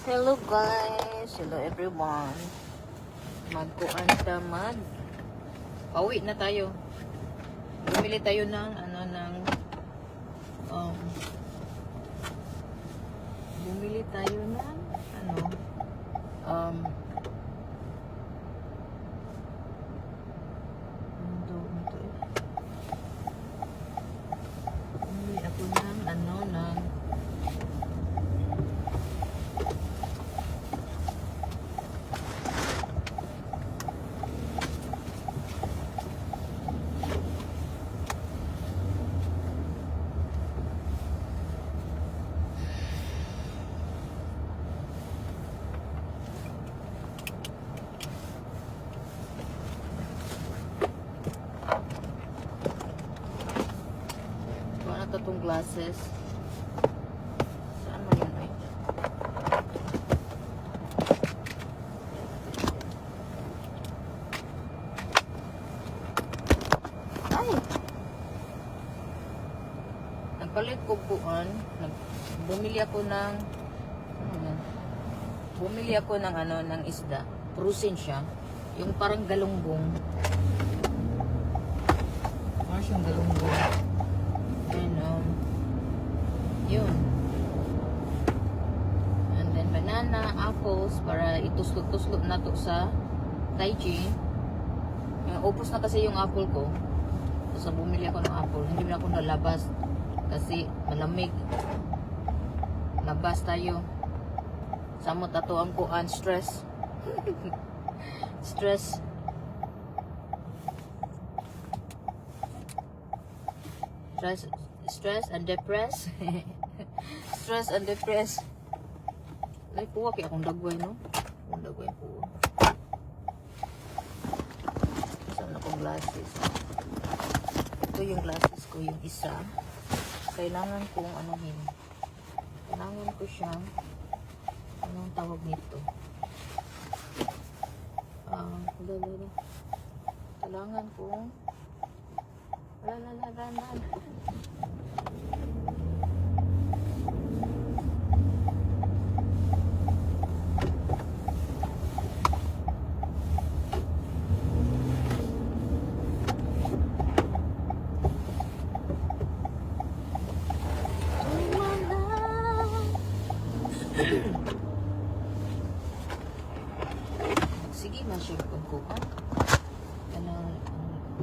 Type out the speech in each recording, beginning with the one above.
Hello guys, hello everyone. Magkuan ta pauwi na tayo. Bumili tayo ng bumili tayo ng bumili ako ng itong glasses. Saan man yun ay? Ay! Nagpalit ko buwan. Bumili ako ng ng isda. Prusin siya. Yung parang galunggong. Parang siyang galunggong. Yun. And then banana, apples para ituslot-tuslot na to sa Taiji. Upos na kasi yung apple ko. So bumili ako ng apple. Hindi na ako nalabas kasi malamig. Labas tayo. Samot ato ang kuan stress. Stress. Stress and depressed. Stress and depressed. Ay, puwa kaya akong dagway, no? Akong dagway puwa. Saan akong glasses? Ito yung glasses ko, yung isa. Kailangan kong anuhin. Kailangan ko siyang anong tawag nito? Kailangan kong sige, ma-share ko ka.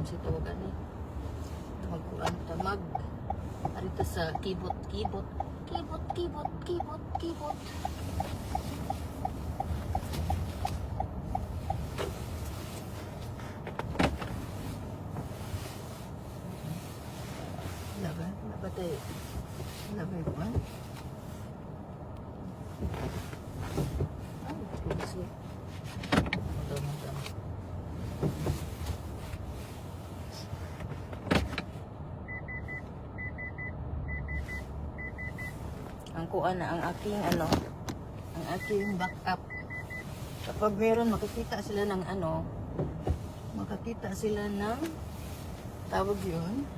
Sa tawagan ni magkuan tamag arita sa keyboard labatay ko ang kuan na ang aking backup. Kapag meron makikita sila ng tawag yun.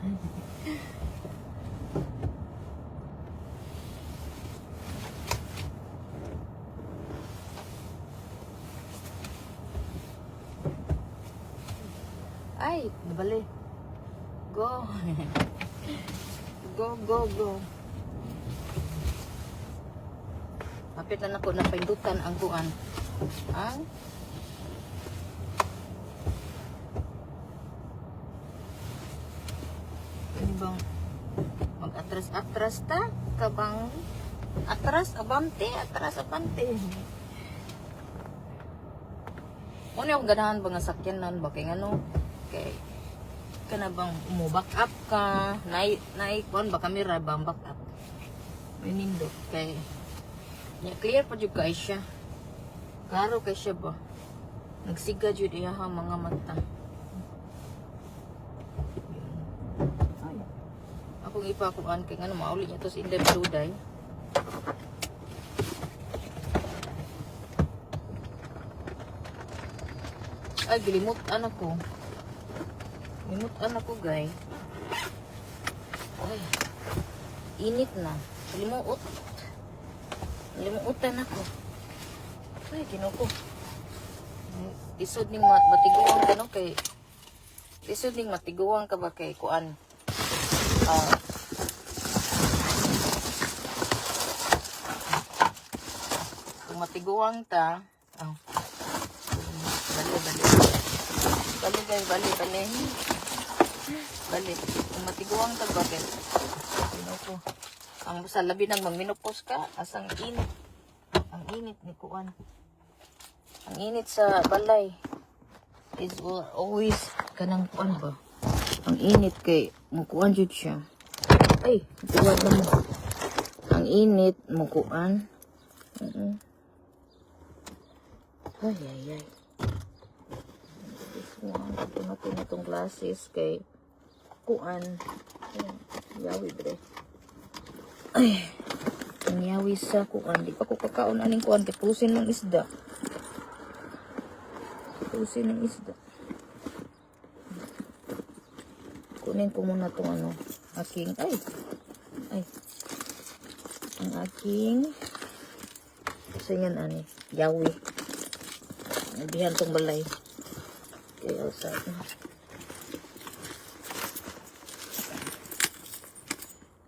Ay, nabali. Go. Go. Kapit na ako na pindutan ang kuan. Ano bang mag-atras ta? Kabang atras abante. Ano yung ganahan ba nga sakyanan ba kay kay kana bang back up ka kuan ba kamera bang back up may nindot kay clear pa jud kay siya. Klaro kay siya ba. Nagsiga jud iya mga mata. Ay. Akong ipakuan kay mauli niya tos inde duday. Ay gilimutan ako. Gilimutan ako, guys. Ay. Init na. Limutan ako. Ay, kinuko. Isod ning matiguang ka no kay isod ning matiguang ka ba kay kuan. Ah, kung matiguang ta, bali. Bali, kung matiguang ta ba kay kinuko. Ang sa labi ng magminopos ka, asang init. Ang init ni kuan. Ang init sa balay is always kanang kuan ba? Ang init kay mukuan jud siya. Ay, tuwad na mo. Ang init mukuan. Ay. This one, ito na itong glasses kay kuan. Yawi bre. Ay, ang yawi sa kuan. Di pa ko kakaon aning kuan kay pusin ng isda. Pusin ng isda. Kunin ko muna itong ano, aking, ay, ang aking, kasi yan, yawi. Nabihan itong balay. Kaya, sa,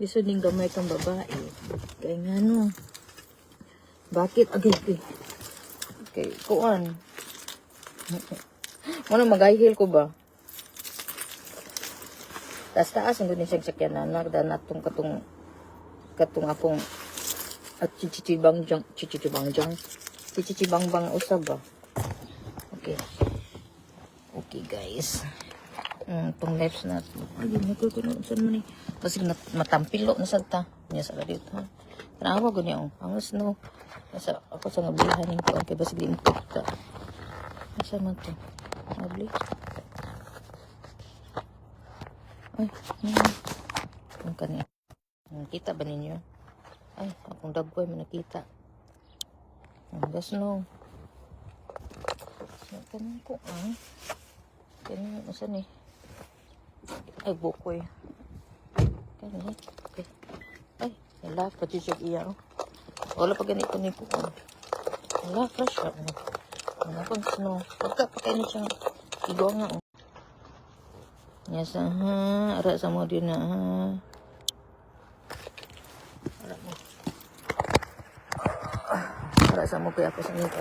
gusto din gamay itong babae. Kaya nga, no, bakit, agay, okay, kuan, ano, mag-high heel ko ba? Taas ang gunin siyang sakyanan. Nagda natong katong akong at chichichibangjang usab ba. Okay. Okay guys. Itong lips na. Ay, nagkukunan saan mo ni. Basig matampilo na sadta. Niya sa dito. Tanawa ko niya. Ang snow. Nasa ako sa ngablihan yung kuwan. Kaya basig di mo kita. Nasa man to. Mabli. Ay, ang kanina. Nakita ba ninyo? Ay, akong dabgoy mo nakita. Ang snow. Kanina ko, kanina, nasan eh? Ay, bukoy. Kanina, okay. Ay, wala pa siya iya. Wala pa ganito ni po. Wala pa siya. Wala pang snow. Pagka pa kayo na siyang igo nga. Yes, ara sa mo din na ara sa mo kaya ako sa nito.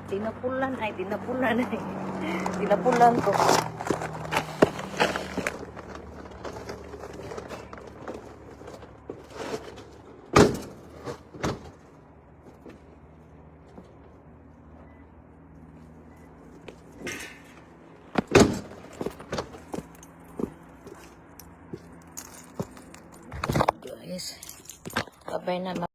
Tinapulan Tinapulan ko. guys. Bye-bye na.